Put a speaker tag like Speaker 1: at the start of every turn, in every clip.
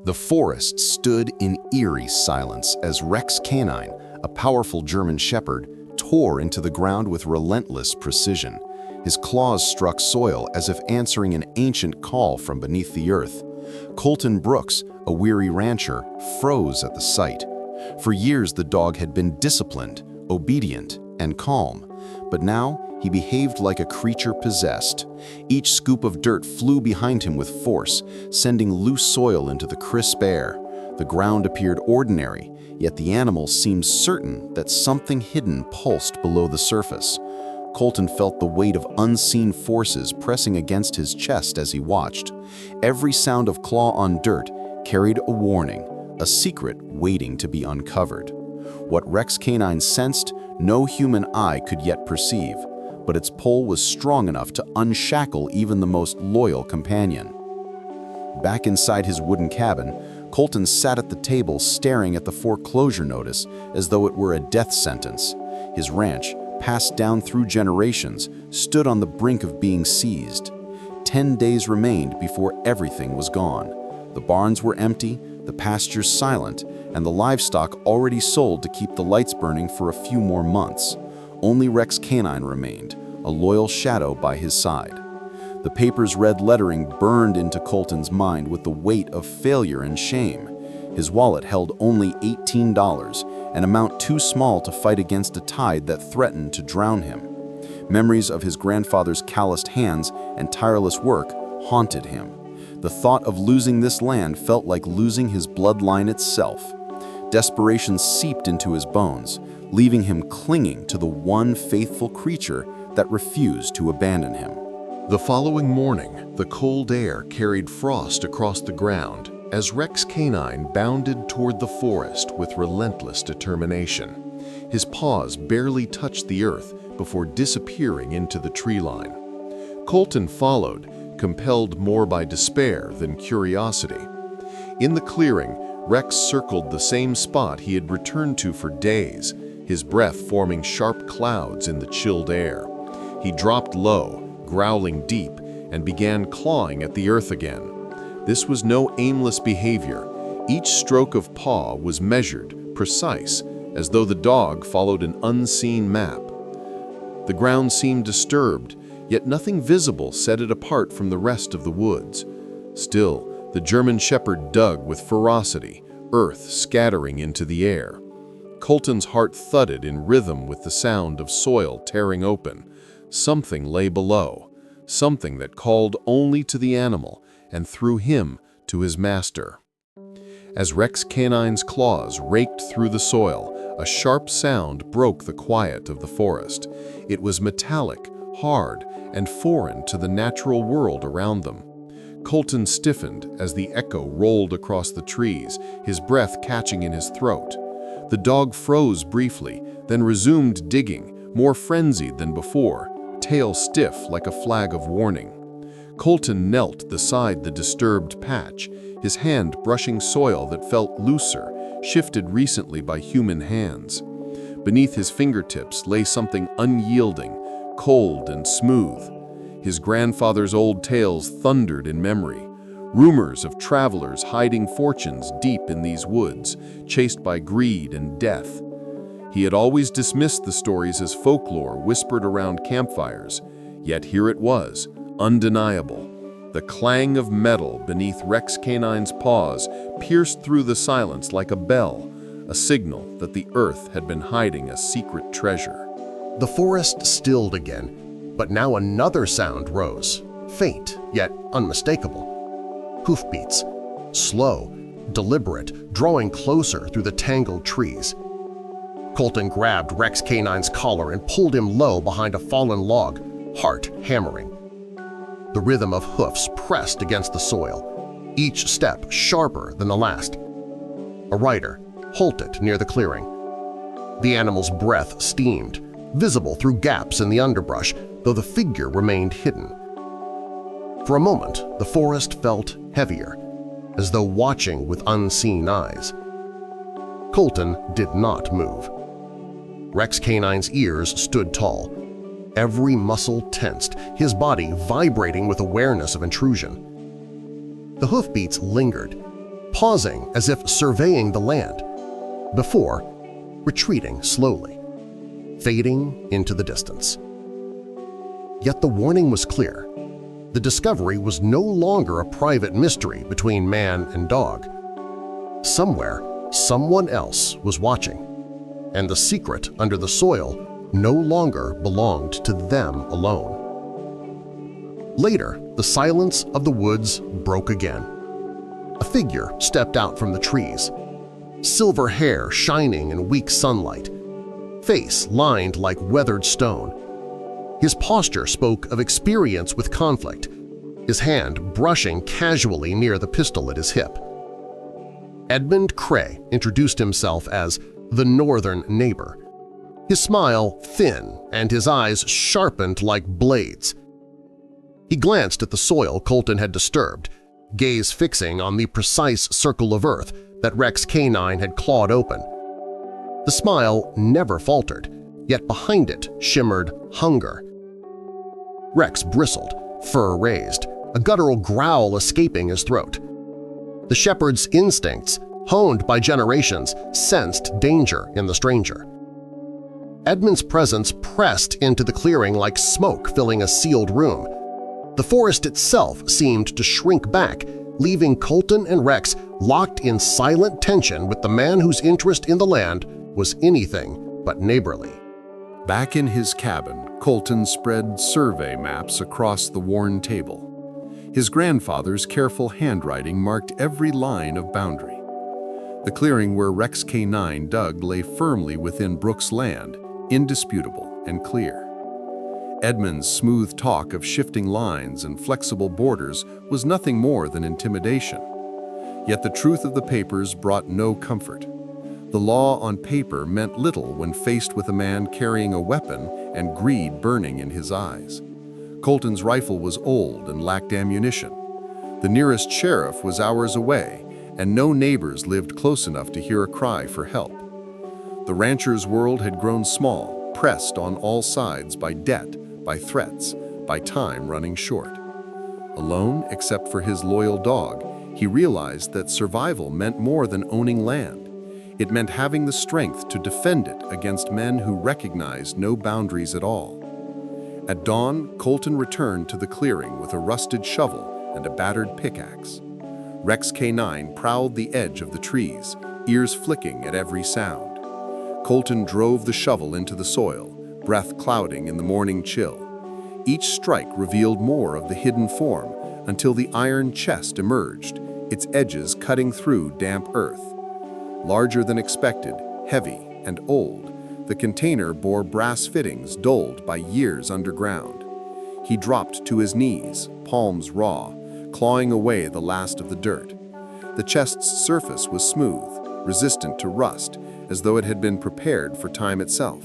Speaker 1: The forest stood in eerie silence as Rex Canine, a powerful German shepherd, tore into the ground with relentless precision. His claws struck soil as if answering an ancient call from beneath the earth. Colton Brooks, a weary rancher, froze at the sight. For years the dog had been disciplined, obedient, and calm, but now he behaved like a creature possessed. Each scoop of dirt flew behind him with force, sending loose soil into the crisp air. The ground appeared ordinary, yet the animal seemed certain that something hidden pulsed below the surface. Colton felt the weight of unseen forces pressing against his chest as he watched. Every sound of claw on dirt carried a warning, a secret waiting to be uncovered. What Rex Canine sensed, no human eye could yet perceive, but its pull was strong enough to unshackle even the most loyal companion. Back inside his wooden cabin, Colton sat at the table staring at the foreclosure notice as though it were a death sentence. His ranch, passed down through generations, stood on the brink of being seized. 10 days remained before everything was gone. The barns were empty, the pastures silent, and the livestock already sold to keep the lights burning for a few more months. Only Rex Canine remained, a loyal shadow by his side. The paper's red lettering burned into Colton's mind with the weight of failure and shame. His wallet held only $18, an amount too small to fight against a tide that threatened to drown him. Memories of his grandfather's calloused hands and tireless work haunted him. The thought of losing this land felt like losing his bloodline itself. Desperation seeped into his bones, leaving him clinging to the one faithful creature that refused to abandon him.
Speaker 2: The following morning, the cold air carried frost across the ground as Rex Canine bounded toward the forest with relentless determination. His paws barely touched the earth before disappearing into the tree line. Colton followed, compelled more by despair than curiosity. In the clearing, Rex circled the same spot he had returned to for days, his breath forming sharp clouds in the chilled air. He dropped low, growling deep, and began clawing at the earth again. This was no aimless behavior. Each stroke of paw was measured, precise, as though the dog followed an unseen map. The ground seemed disturbed, yet nothing visible set it apart from the rest of the woods. Still, the German shepherd dug with ferocity, earth scattering into the air. Colton's heart thudded in rhythm with the sound of soil tearing open. Something lay below, something that called only to the animal and through him to his master. As Rex Canine's claws raked through the soil, a sharp sound broke the quiet of the forest. It was metallic, hard, and foreign to the natural world around them. Colton stiffened as the echo rolled across the trees, his breath catching in his throat. The dog froze briefly, then resumed digging, more frenzied than before, tail stiff like a flag of warning. Colton knelt beside the disturbed patch, his hand brushing soil that felt looser, shifted recently by human hands. Beneath his fingertips lay something unyielding, cold and smooth. His grandfather's old tales thundered in memory. Rumors of travelers hiding fortunes deep in these woods, chased by greed and death. He had always dismissed the stories as folklore whispered around campfires, yet here it was, undeniable. The clang of metal beneath Rex Canine's paws pierced through the silence like a bell, a signal that the earth had been hiding a secret treasure.
Speaker 3: The forest stilled again, but now another sound rose, faint yet unmistakable. Hoofbeats, slow, deliberate, drawing closer through the tangled trees. Colton grabbed Rex Canine's collar and pulled him low behind a fallen log, heart hammering. The rhythm of hoofs pressed against the soil, each step sharper than the last. A rider halted near the clearing. The animal's breath steamed, visible through gaps in the underbrush, though the figure remained hidden. For a moment, the forest felt heavier, as though watching with unseen eyes. Colton did not move. Rex Canine's ears stood tall, every muscle tensed, his body vibrating with awareness of intrusion. The hoofbeats lingered, pausing as if surveying the land, before retreating slowly, fading into the distance. Yet the warning was clear. The discovery was no longer a private mystery between man and dog. Somewhere, someone else was watching, and the secret under the soil no longer belonged to them alone. Later, the silence of the woods broke again. A figure stepped out from the trees, silver hair shining in weak sunlight, face lined like weathered stone. His posture spoke of experience with conflict, his hand brushing casually near the pistol at his hip. Edmund Cray introduced himself as the Northern Neighbor, his smile thin and his eyes sharpened like blades. He glanced at the soil Colton had disturbed, gaze fixing on the precise circle of earth that Rex Canine had clawed open. The smile never faltered, yet behind it shimmered hunger. Rex bristled, fur raised, a guttural growl escaping his throat. The shepherd's instincts, honed by generations, sensed danger in the stranger. Edmund's presence pressed into the clearing like smoke filling a sealed room. The forest itself seemed to shrink back, leaving Colton and Rex locked in silent tension with the man whose interest in the land was anything but neighborly.
Speaker 1: Back in his cabin, Colton spread survey maps across the worn table. His grandfather's careful handwriting marked every line of boundary. The clearing where Rex K9 dug lay firmly within Brooks' land, indisputable and clear. Edmund's smooth talk of shifting lines and flexible borders was nothing more than intimidation. Yet the truth of the papers brought no comfort. The law on paper meant little when faced with a man carrying a weapon and greed burning in his eyes. Colton's rifle was old and lacked ammunition. The nearest sheriff was hours away, and no neighbors lived close enough to hear a cry for help. The rancher's world had grown small, pressed on all sides by debt, by threats, by time running short. Alone, except for his loyal dog, he realized that survival meant more than owning land. It meant having the strength to defend it against men who recognized no boundaries at all. At dawn, Colton returned to the clearing with a rusted shovel and a battered pickaxe. Rex K9 prowled the edge of the trees, ears flicking at every sound. Colton drove the shovel into the soil, breath clouding in the morning chill. Each strike revealed more of the hidden form until the iron chest emerged, its edges cutting through damp earth. Larger than expected, heavy, and old, the container bore brass fittings dulled by years underground. He dropped to his knees, palms raw, clawing away the last of the dirt. The chest's surface was smooth, resistant to rust, as though it had been prepared for time itself.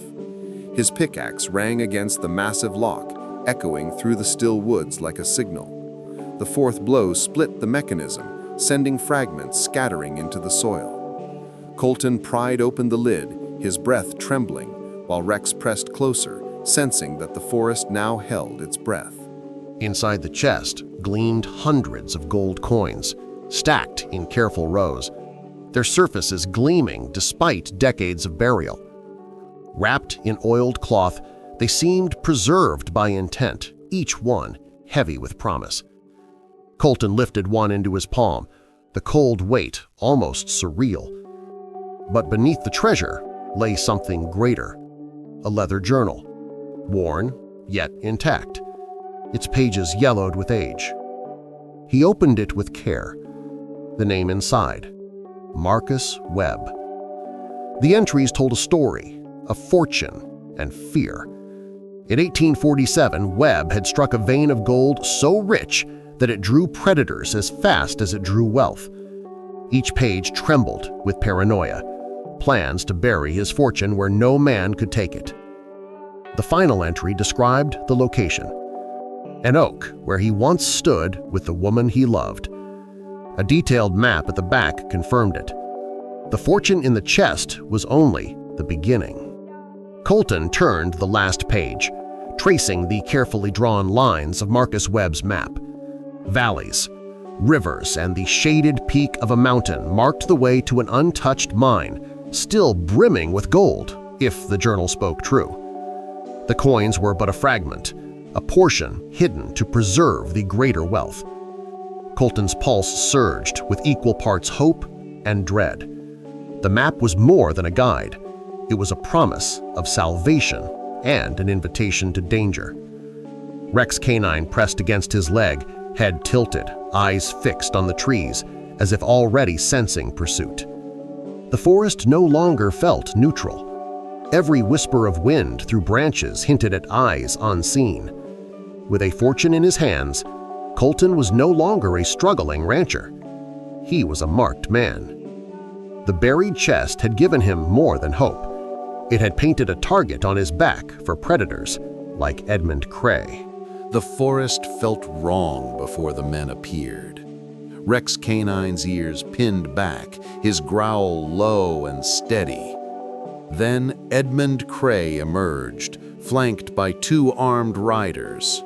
Speaker 1: His pickaxe rang against the massive lock, echoing through the still woods like a signal. The fourth blow split the mechanism, sending fragments scattering into the soil. Colton pried open the lid, his breath trembling, while Rex pressed closer, sensing that the forest now held its breath.
Speaker 3: Inside the chest gleamed hundreds of gold coins, stacked in careful rows, their surfaces gleaming despite decades of burial. Wrapped in oiled cloth, they seemed preserved by intent, each one heavy with promise. Colton lifted one into his palm, the cold weight almost surreal. But beneath the treasure lay something greater, a leather journal, worn yet intact, its pages yellowed with age. He opened it with care. The name inside, Marcus Webb. The entries told a story of fortune and fear. In 1847, Webb had struck a vein of gold so rich that it drew predators as fast as it drew wealth. Each page trembled with paranoia, plans to bury his fortune where no man could take it. The final entry described the location, an oak where he once stood with the woman he loved. A detailed map at the back confirmed it. The fortune in the chest was only the beginning. Colton turned the last page, tracing the carefully drawn lines of Marcus Webb's map. Valleys, Rivers and the shaded peak of a mountain marked the way to an untouched mine, still brimming with gold, if the journal spoke true. The coins were but a fragment, a portion hidden to preserve the greater wealth. Colton's pulse surged with equal parts hope and dread. The map was more than a guide. It was a promise of salvation and an invitation to danger. Rex Canine pressed against his leg, head tilted, eyes fixed on the trees, as if already sensing pursuit. The forest no longer felt neutral. Every whisper of wind through branches hinted at eyes unseen. With a fortune in his hands, Colton was no longer a struggling rancher. He was a marked man. The buried chest had given him more than hope. It had painted a target on his back for predators like Edmund Cray.
Speaker 1: The forest felt wrong before the men appeared. Rex Canine's ears pinned back, his growl low and steady. Then Edmund Cray emerged, flanked by 2 armed riders.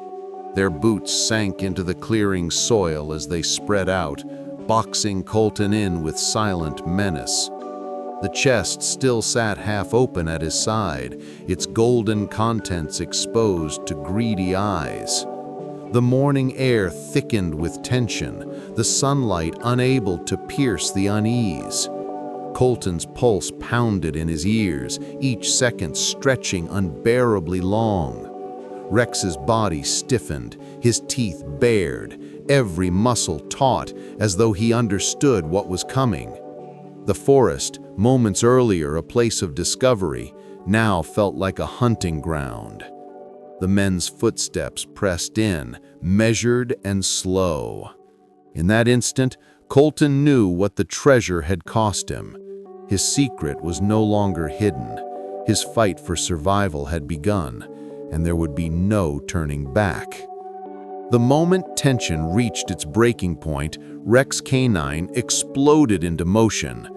Speaker 1: Their boots sank into the clearing soil as they spread out, boxing Colton in with silent menace. The chest still sat half open at his side, its golden contents exposed to greedy eyes. The morning air thickened with tension, the sunlight unable to pierce the unease. Colton's pulse pounded in his ears, each second stretching unbearably long. Rex's body stiffened, his teeth bared, every muscle taut as though he understood what was coming. The forest, moments earlier a place of discovery, now felt like a hunting ground. The men's footsteps pressed in, measured and slow. In that instant, Colton knew what the treasure had cost him. His secret was no longer hidden. His fight for survival had begun, and there would be no turning back. The moment tension reached its breaking point, Rex Canine exploded into motion.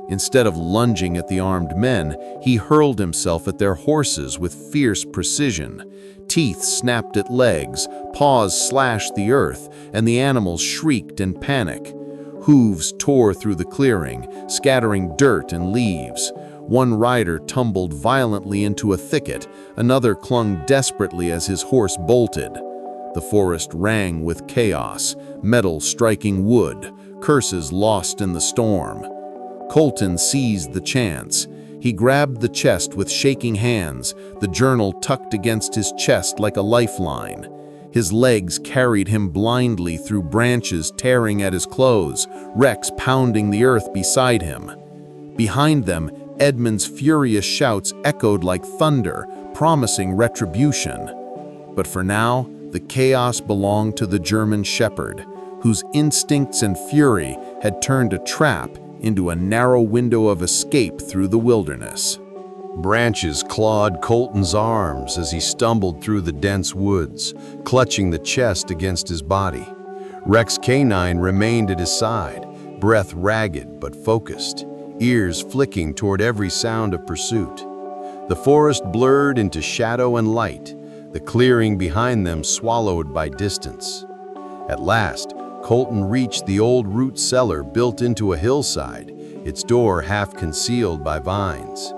Speaker 1: Instead of lunging at the armed men, he hurled himself at their horses with fierce precision. Teeth snapped at legs, paws slashed the earth, and the animals shrieked in panic. Hooves tore through the clearing, scattering dirt and leaves. One rider tumbled violently into a thicket, another clung desperately as his horse bolted. The forest rang with chaos, metal striking wood, curses lost in the storm. Colton seized the chance. He grabbed the chest with shaking hands, the journal tucked against his chest like a lifeline. His legs carried him blindly through branches tearing at his clothes, Rex pounding the earth beside him. Behind them, Edmund's furious shouts echoed like thunder, promising retribution. But for now, the chaos belonged to the German shepherd, whose instincts and fury had turned a trap into a narrow window of escape through the wilderness.
Speaker 2: Branches clawed Colton's arms as he stumbled through the dense woods, clutching the chest against his body. Rex Canine remained at his side, breath ragged but focused, ears flicking toward every sound of pursuit. The forest blurred into shadow and light, the clearing behind them swallowed by distance. At last, Colton reached the old root cellar built into a hillside, its door half concealed by vines.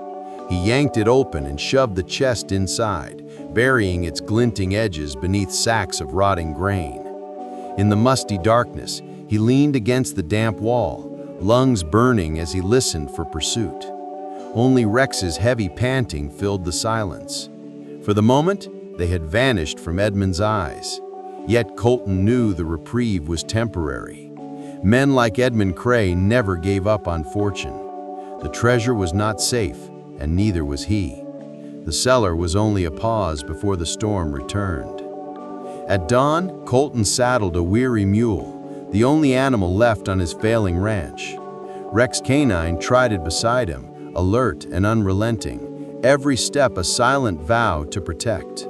Speaker 2: He yanked it open and shoved the chest inside, burying its glinting edges beneath sacks of rotting grain. In the musty darkness, he leaned against the damp wall, lungs burning as he listened for pursuit. Only Rex's heavy panting filled the silence. For the moment, they had vanished from Edmund's eyes. Yet Colton knew the reprieve was temporary. Men like Edmund Cray never gave up on fortune. The treasure was not safe, and neither was he. The cellar was only a pause before the storm returned. At dawn, Colton saddled a weary mule, the only animal left on his failing ranch. Rex Canine trotted beside him, alert and unrelenting, every step a silent vow to protect.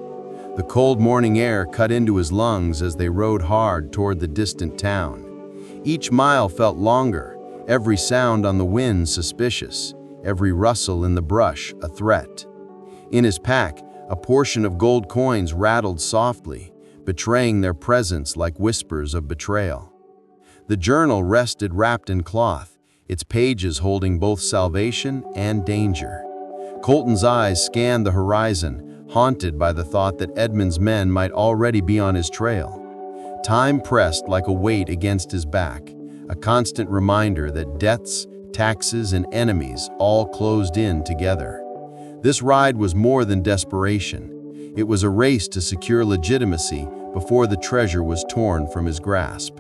Speaker 2: The cold morning air cut into his lungs as they rode hard toward the distant town. Each mile felt longer, every sound on the wind suspicious, every rustle in the brush a threat. In his pack, a portion of gold coins rattled softly, betraying their presence like whispers of betrayal.
Speaker 1: The journal rested wrapped in cloth, its pages holding both salvation and danger. Colton's eyes scanned the horizon, haunted by the thought that Edmund's men might already be on his trail. Time pressed like a weight against his back, a constant reminder that debts, taxes, and enemies all closed in together. This ride was more than desperation. It was a race to secure legitimacy before the treasure was torn from his grasp.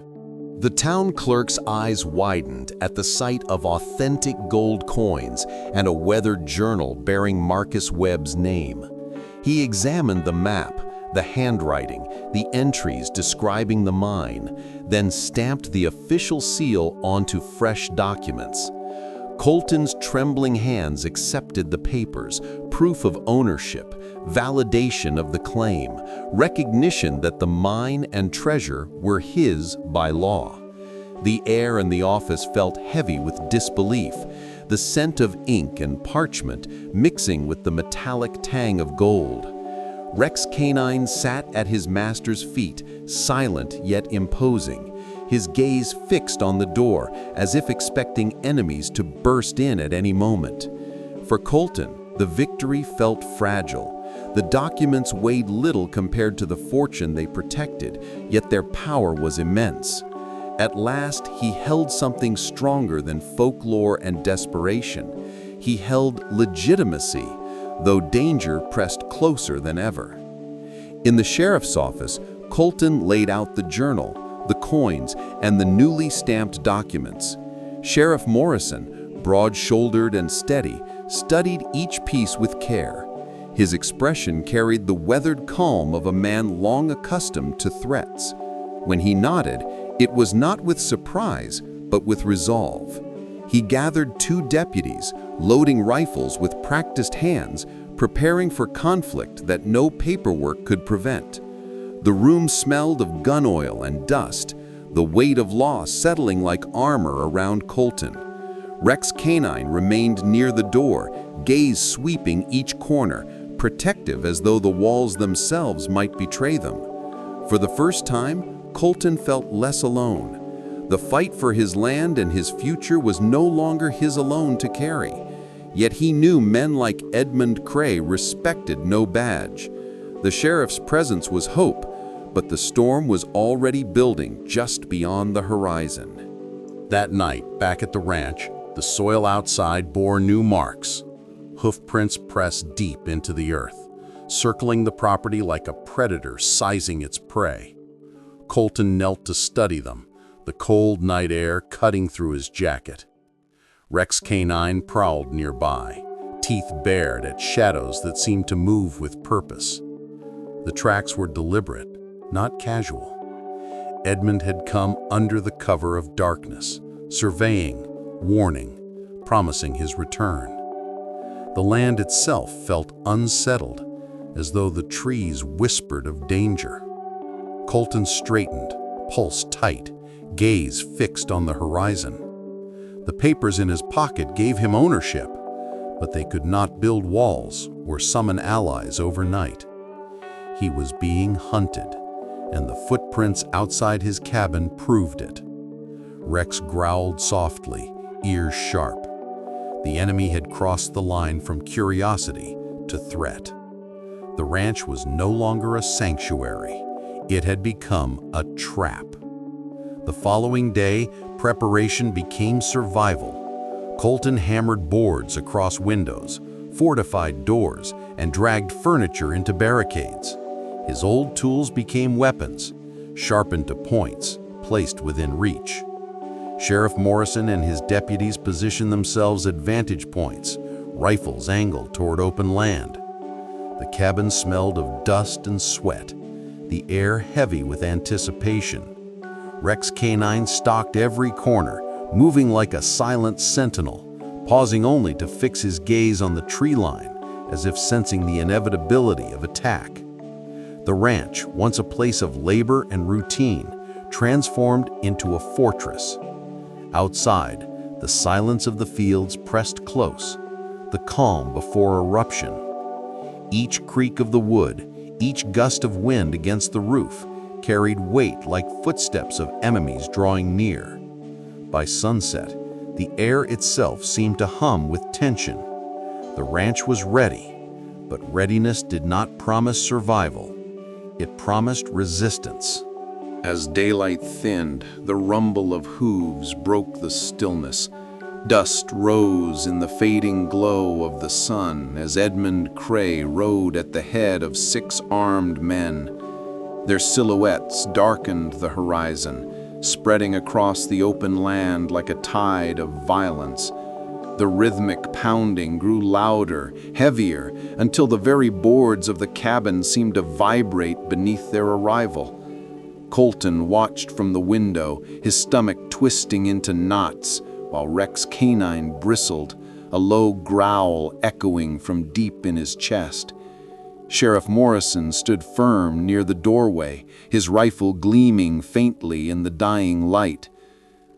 Speaker 2: The town clerk's eyes widened at the sight of authentic gold coins and a weathered journal bearing Marcus Webb's name. He examined the map, the handwriting, the entries describing the mine, then stamped the official seal onto fresh documents. Colton's trembling hands accepted the papers, proof of ownership, validation of the claim, recognition that the mine and treasure were his by law. The air in the office felt heavy with disbelief, the scent of ink and parchment mixing with the metallic tang of gold. Rex Canine sat at his master's feet, silent yet imposing, his gaze fixed on the door as if expecting enemies to burst in at any moment. For Colton, the victory felt fragile. The documents weighed little compared to the fortune they protected, yet their power was immense. At last, he held something stronger than folklore and desperation. He held legitimacy, though danger pressed closer than ever. In the sheriff's office, Colton laid out the journal, the coins, and the newly stamped documents. Sheriff Morrison, broad-shouldered and steady, studied each piece with care. His expression carried the weathered calm of a man long accustomed to threats. When he nodded, it was not with surprise, but with resolve. He gathered 2 deputies, loading rifles with practiced hands, preparing for conflict that no paperwork could prevent. The room smelled of gun oil and dust, the weight of law settling like armor around Colton. Rex Canine remained near the door, gaze sweeping each corner, protective as though the walls themselves might betray them. For the first time, Colton felt less alone. The fight for his land and his future was no longer his alone to carry. Yet he knew men like Edmund Cray respected no badge. The sheriff's presence was hope, but the storm was already building just beyond the horizon.
Speaker 4: That night, back at the ranch, the soil outside bore new marks. Hoofprints pressed deep into the earth, circling the property like a predator sizing its prey. Colton knelt to study them, the cold night air cutting through his jacket. Rex Canine prowled nearby, teeth bared at shadows that seemed to move with purpose. The tracks were deliberate, not casual. Edmund had come under the cover of darkness, surveying, warning, promising his return. The land itself felt unsettled, as though the trees whispered of danger. Colton straightened, pulse tight, gaze fixed on the horizon. The papers in his pocket gave him ownership, but they could not build walls or summon allies overnight. He was being hunted, and the footprints outside his cabin proved it. Rex growled softly, ears sharp. The enemy had crossed the line from curiosity to threat. The ranch was no longer a sanctuary. It had become a trap. The following day, preparation became survival. Colton hammered boards across windows, fortified doors, and dragged furniture into barricades. His old tools became weapons, sharpened to points, placed within reach. Sheriff Morrison and his deputies positioned themselves at vantage points, rifles angled toward open land. The cabin smelled of dust and sweat, the air heavy with anticipation. Rex Canine stalked every corner, moving like a silent sentinel, pausing only to fix his gaze on the tree line, as if sensing the inevitability of attack. The ranch, once a place of labor and routine, transformed into a fortress. Outside, the silence of the fields pressed close, the calm before eruption. Each creak of the wood, each gust of wind against the roof, carried weight like footsteps of enemies drawing near. By sunset, the air itself seemed to hum with tension. The ranch was ready, but readiness did not promise survival. It promised resistance. As daylight thinned, the rumble of hooves broke the stillness. Dust rose in the fading glow of the sun as Edmund Cray rode at the head of 6 armed men. Their silhouettes darkened the horizon, spreading across the open land like a tide of violence. The rhythmic pounding grew louder, heavier, until the very boards of the cabin seemed to vibrate beneath their arrival. Colton watched from the window, his stomach twisting into knots, while Rex's canine bristled, a low growl echoing from deep in his chest. Sheriff Morrison stood firm near the doorway, his rifle gleaming faintly in the dying light.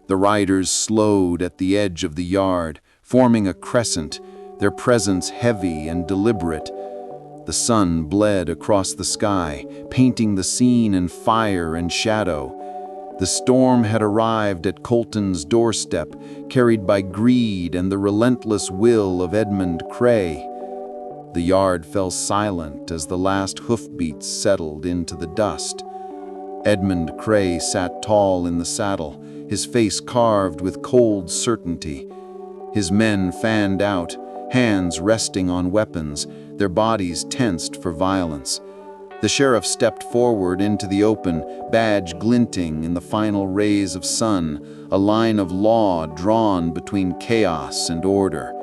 Speaker 4: The riders slowed at the edge of the yard, forming a crescent, their presence heavy and deliberate. The sun bled across the sky, painting the scene in fire and shadow. The storm had arrived at Colton's doorstep, carried by greed and the relentless will of Edmund Cray. The yard fell silent as the last hoofbeats settled into the dust. Edmund Cray sat tall in the saddle, his face carved with cold certainty. His men fanned out, hands resting on weapons, their bodies tensed for violence. The sheriff stepped forward into the open, badge glinting in the final rays of sun, a line of law drawn between chaos and order.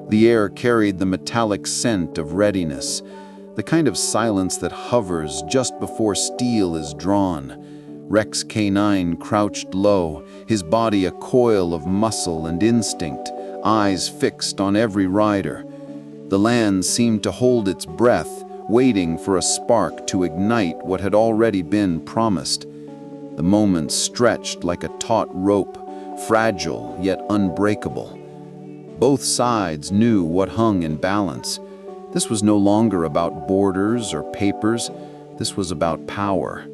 Speaker 4: The air carried the metallic scent of readiness, the kind of silence that hovers just before steel is drawn. Rex K9 crouched low, his body a coil of muscle and instinct, eyes fixed on every rider. The land seemed to hold its breath, waiting for a spark to ignite what had already been promised. The moment stretched like a taut rope, fragile yet unbreakable. Both sides knew what hung in balance. This was no longer about borders or papers. This was about power,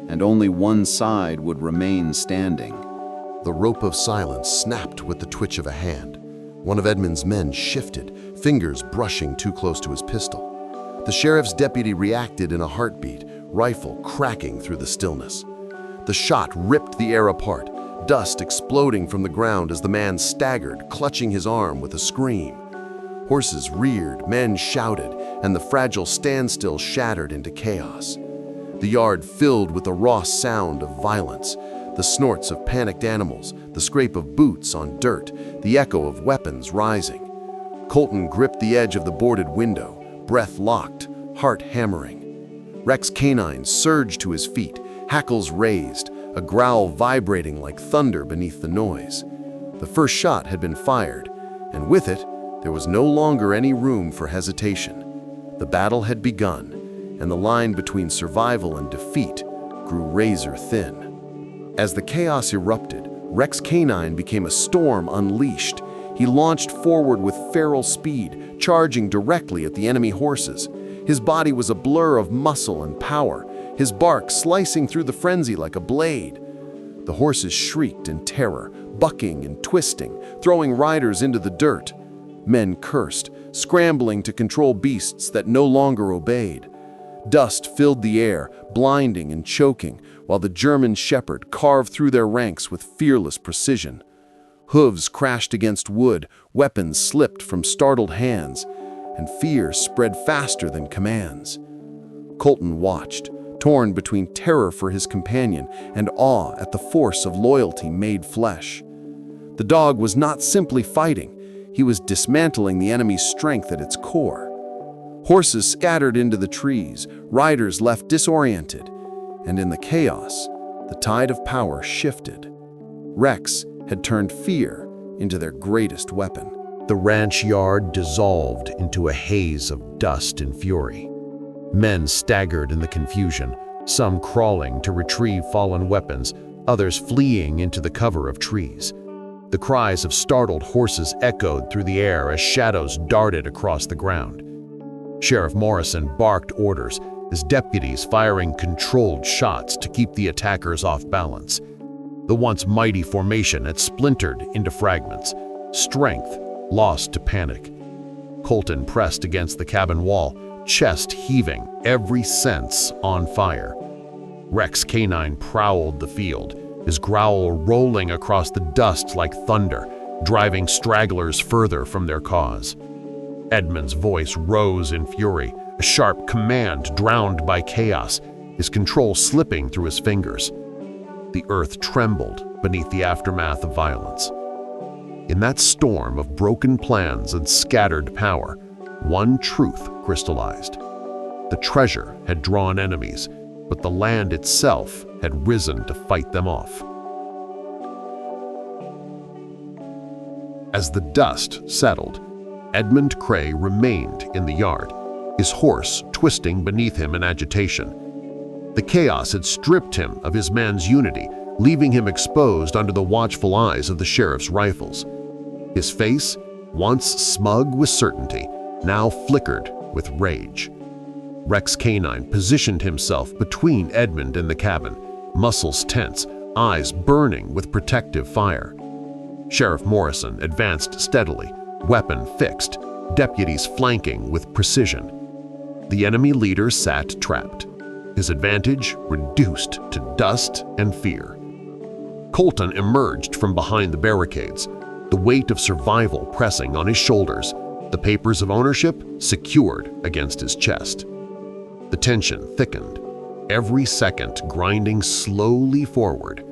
Speaker 4: and only one side would remain standing.
Speaker 2: The rope of silence snapped with the twitch of a hand. One of Edmund's men shifted, fingers brushing too close to his pistol. The sheriff's deputy reacted in a heartbeat, rifle cracking through the stillness. The shot ripped the air apart, dust exploding from the ground as the man staggered, clutching his arm with a scream. Horses reared, men shouted, and the fragile standstill shattered into chaos. The yard filled with the raw sound of violence, the snorts of panicked animals, the scrape of boots on dirt, the echo of weapons rising. Colton gripped the edge of the boarded window, breath locked, heart hammering. Rex K9 surged to his feet, hackles raised, a growl vibrating like thunder beneath the noise. The first shot had been fired, and with it, there was no longer any room for hesitation. The battle had begun, and the line between survival and defeat grew razor thin. As the chaos erupted, Rex K9 became a storm unleashed. He launched forward with feral speed, charging directly at the enemy horses. His body was a blur of muscle and power, his bark slicing through the frenzy like a blade. The horses shrieked in terror, bucking and twisting, throwing riders into the dirt. Men cursed, scrambling to control beasts that no longer obeyed. Dust filled the air, blinding and choking, while the German shepherd carved through their ranks with fearless precision. Hooves crashed against wood, weapons slipped from startled hands, and fear spread faster than commands. Colton watched, torn between terror for his companion and awe at the force of loyalty made flesh. The dog was not simply fighting, he was dismantling the enemy's strength at its core. Horses scattered into the trees, riders left disoriented, and in the chaos, the tide of power shifted. Rex had turned fear into their greatest weapon.
Speaker 3: The ranch yard dissolved into a haze of dust and fury. Men staggered in the confusion, some crawling to retrieve fallen weapons, others fleeing into the cover of trees. The cries of startled horses echoed through the air as shadows darted across the ground. Sheriff Morrison barked orders, his deputies firing controlled shots to keep the attackers off balance. The once mighty formation had splintered into fragments, strength lost to panic. Colton pressed against the cabin wall, chest heaving, every sense on fire. Rex Canine prowled the field, his growl rolling across the dust like thunder, driving stragglers further from their cause. Edmund's voice rose in fury, a sharp command drowned by chaos, his control slipping through his fingers. The earth trembled beneath the aftermath of violence. In that storm of broken plans and scattered power, one truth crystallized. The treasure had drawn enemies, but the land itself had risen to fight them off. As the dust settled, Edmund Cray remained in the yard, his horse twisting beneath him in agitation. The chaos had stripped him of his man's unity, leaving him exposed under the watchful eyes of the sheriff's rifles. His face, once smug with certainty, now flickered with rage. Rex Canine positioned himself between Edmund and the cabin, muscles tense, eyes burning with protective fire. Sheriff Morrison advanced steadily, weapon fixed, deputies flanking with precision. The enemy leader sat trapped, his advantage reduced to dust and fear. Colton emerged from behind the barricades, the weight of survival pressing on his shoulders, the papers of ownership secured against his chest. The tension thickened, every second grinding slowly forward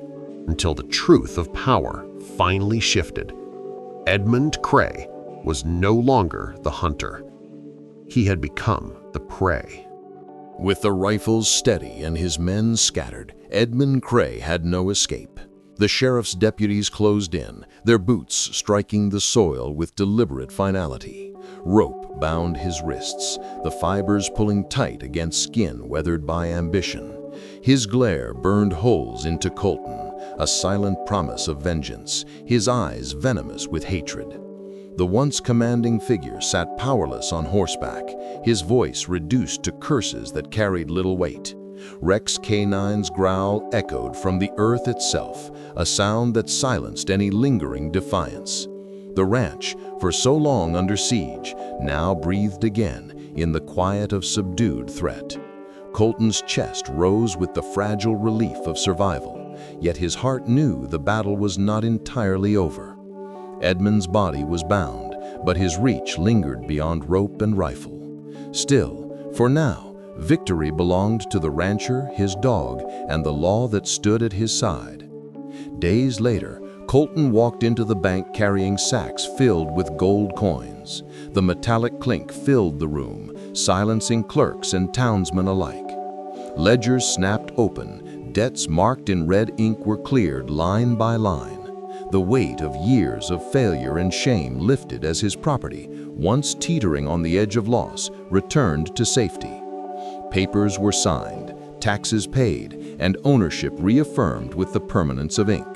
Speaker 3: until the truth of power finally shifted. Edmund Cray was no longer the hunter. He had become the prey.
Speaker 2: With the rifles steady and his men scattered, Edmund Cray had no escape. The sheriff's deputies closed in, their boots striking the soil with deliberate finality. Rope bound his wrists, the fibers pulling tight against skin weathered by ambition. His glare burned holes into Colton, a silent promise of vengeance, his eyes venomous with hatred. The once commanding figure sat powerless on horseback, his voice reduced to curses that carried little weight. Rex Canine's growl echoed from the earth itself, a sound that silenced any lingering defiance. The ranch, for so long under siege, now breathed again in the quiet of subdued threat. Colton's chest rose with the fragile relief of survival, yet his heart knew the battle was not entirely over. Edmund's body was bound, but his reach lingered beyond rope and rifle. Still, for now, victory belonged to the rancher, his dog, and the law that stood at his side. Days later, Colton walked into the bank carrying sacks filled with gold coins. The metallic clink filled the room, silencing clerks and townsmen alike. Ledgers snapped open, debts marked in red ink were cleared line by line. The weight of years of failure and shame lifted as his property, once teetering on the edge of loss, returned to safety. Papers were signed, taxes paid, and ownership reaffirmed with the permanence of ink.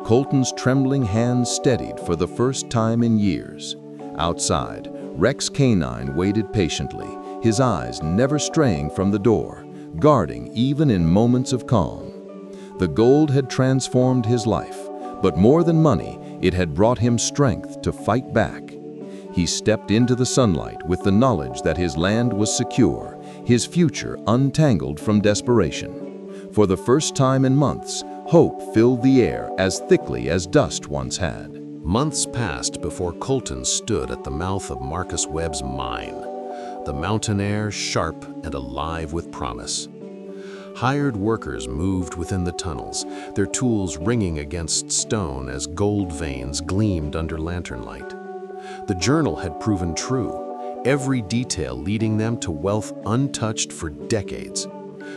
Speaker 2: Colton's trembling hands steadied for the first time in years. Outside, Rex Canine waited patiently, his eyes never straying from the door, guarding even in moments of calm. The gold had transformed his life, but more than money, it had brought him strength to fight back. He stepped into the sunlight with the knowledge that his land was secure, his future untangled from desperation. For the first time in months, hope filled the air as thickly as dust once had.
Speaker 4: Months passed before Colton stood at the mouth of Marcus Webb's mine, the mountain air sharp and alive with promise. Hired workers moved within the tunnels, their tools ringing against stone as gold veins gleamed under lantern light. The journal had proven true, every detail leading them to wealth untouched for decades.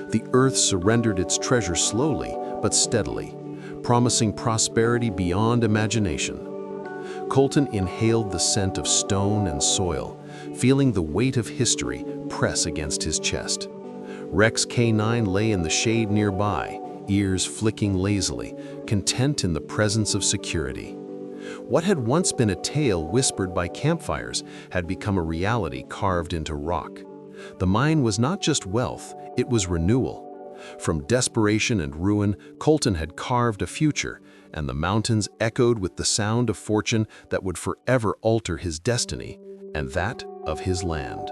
Speaker 4: The earth surrendered its treasure slowly but steadily, promising prosperity beyond imagination. Colton inhaled the scent of stone and soil, feeling the weight of history press against his chest. Rex Canine lay in the shade nearby, ears flicking lazily, content in the presence of security. What had once been a tale whispered by campfires had become a reality carved into rock.
Speaker 2: The mine was not just wealth, it was renewal. From desperation and ruin, Colton had carved a future, and the mountains echoed with the sound of fortune that would forever alter his destiny, and that of his land.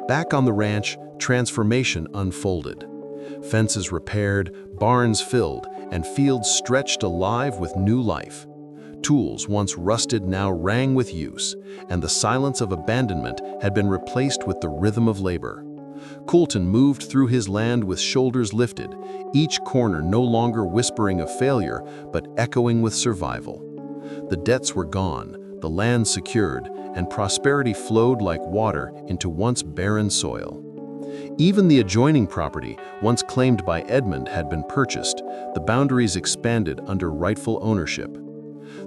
Speaker 2: Back on the ranch, transformation unfolded. Fences repaired, barns filled, and fields stretched alive with new life. Tools once rusted now rang with use, and the silence of abandonment had been replaced with the rhythm of labor. Colton moved through his land with shoulders lifted, each corner no longer whispering of failure, but echoing with survival. The debts were gone, the land secured, and prosperity flowed like water into once barren soil. Even the adjoining property, once claimed by Edmund, had been purchased, the boundaries expanded under rightful ownership.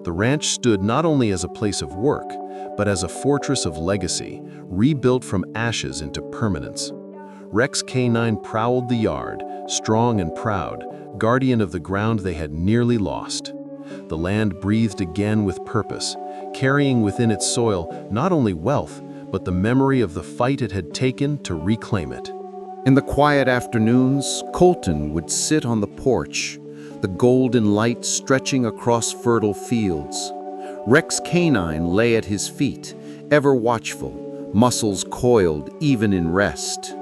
Speaker 2: The ranch stood not only as a place of work, but as a fortress of legacy, rebuilt from ashes into permanence. Rex K9 prowled the yard, strong and proud, guardian of the ground they had nearly lost. The land breathed again with purpose, carrying within its soil not only wealth, but the memory of the fight it had taken to reclaim it.
Speaker 1: In the quiet afternoons, Colton would sit on the porch, the golden light stretching across fertile fields. Rex K9 lay at his feet, ever watchful, muscles coiled even in rest.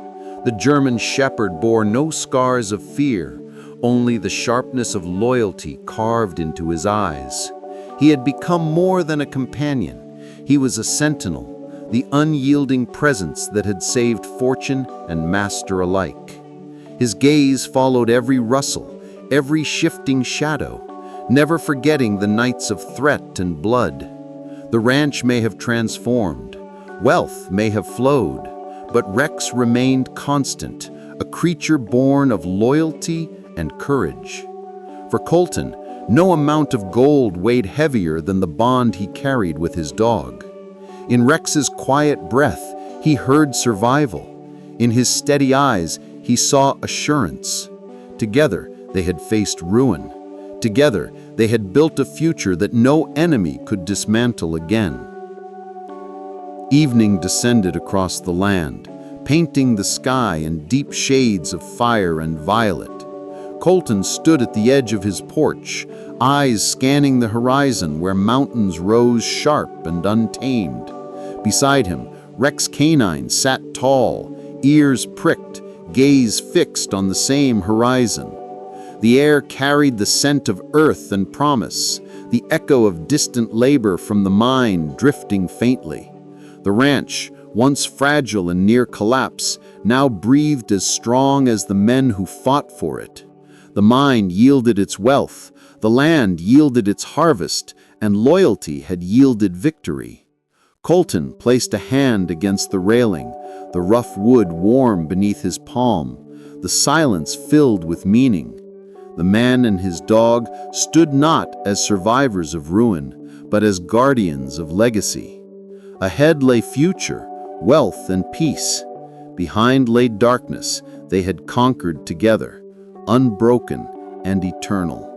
Speaker 1: The German shepherd bore no scars of fear, only the sharpness of loyalty carved into his eyes. He had become more than a companion. He was a sentinel, the unyielding presence that had saved fortune and master alike. His gaze followed every rustle, every shifting shadow, never forgetting the nights of threat and blood. The ranch may have transformed, wealth may have flowed, but Rex remained constant, a creature born of loyalty and courage. For Colton, no amount of gold weighed heavier than the bond he carried with his dog. In Rex's quiet breath, he heard survival. In his steady eyes, he saw assurance. Together, they had faced ruin. Together, they had built a future that no enemy could dismantle again. Evening descended across the land, painting the sky in deep shades of fire and violet. Colton stood at the edge of his porch, eyes scanning the horizon where mountains rose sharp and untamed. Beside him, Rex K9 sat tall, ears pricked, gaze fixed on the same horizon. The air carried the scent of earth and promise, the echo of distant labor from the mine drifting faintly. The ranch, once fragile and near collapse, now breathed as strong as the men who fought for it. The mine yielded its wealth, the land yielded its harvest, and loyalty had yielded victory. Colton placed a hand against the railing, the rough wood warm beneath his palm, the silence filled with meaning. The man and his dog stood not as survivors of ruin, but as guardians of legacy. Ahead lay future, wealth and peace. Behind lay darkness they had conquered together, unbroken and eternal.